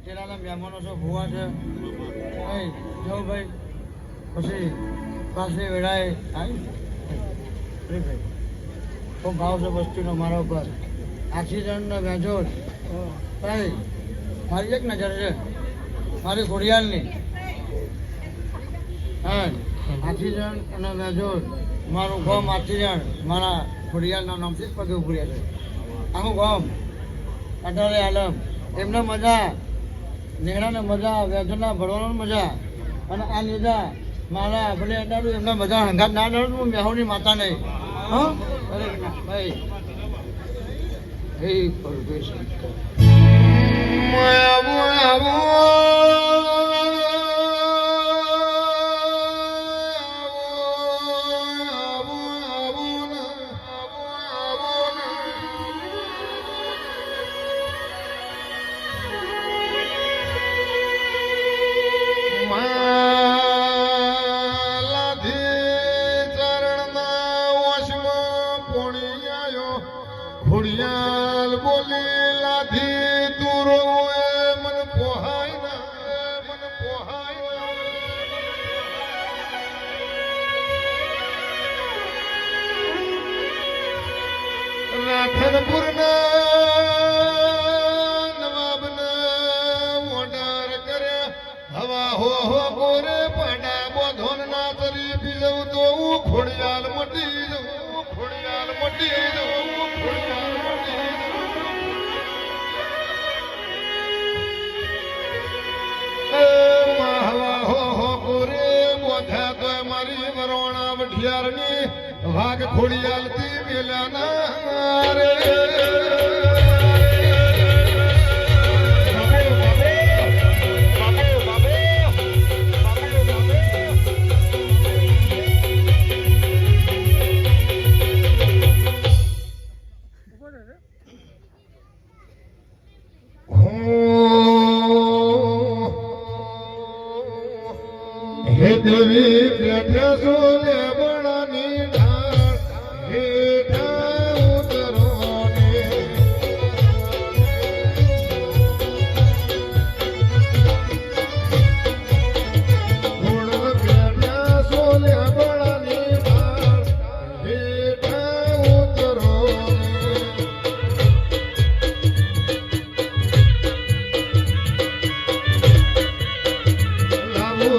પેલાના મહેમાનો છે, ભૂવા છે, ભાઈ જવું ભાઈ, પછી પાછી વેળાએ આવી ભાઈ ખૂબ ભાવ છે વસ્તીનો મારા ઉપર. આક્સિજનનો વેજોર ભાઈ મારી એક નજર છે, મારી ઘોડિયાલની. હા, આક્સિજન અને વેજોર મારું ગામ આક્સિજન મારા ઘોડિયાલના નામથી જ પગે ઉભર્યા છે. આખું ગામ અઢારે આલમ એમને મજા, નેહડાને મજા, વેજોરના ભરવાનો મજા. અને આ લીધા મારા આપણે અડાડું એમને બધા હંગાત ના અડાડું, હું મેહોની માતા નહીં. હા અરે ભાઈ એ પરદેશ ખોડિયાલ બોલી લાધી તુરો મન પોહાય ના, મન પોહાય રાધનપુર નવાબના ઓર્ડર કર્યા. હવા હો ગોરે પાડા બોધોન ના તરી પીજવું તો ખોડિયાલ મટી જવું, ખોડિયાલ મટી જવું, ખોડિયાલ મટી જવું. હવા હો ગોરે બોધા તો મારી વરોણા વઢિયારની વાઘ ખોડિયાલ થી મેલ્યા ના રે. હે દેવી બેઠે સોલે બળાની ઢાળ, હેઠા ઉતરો ને ગુણ બેઠા સોલે બળાની ઢાળ, હેઠા ઉતરો ને લાવો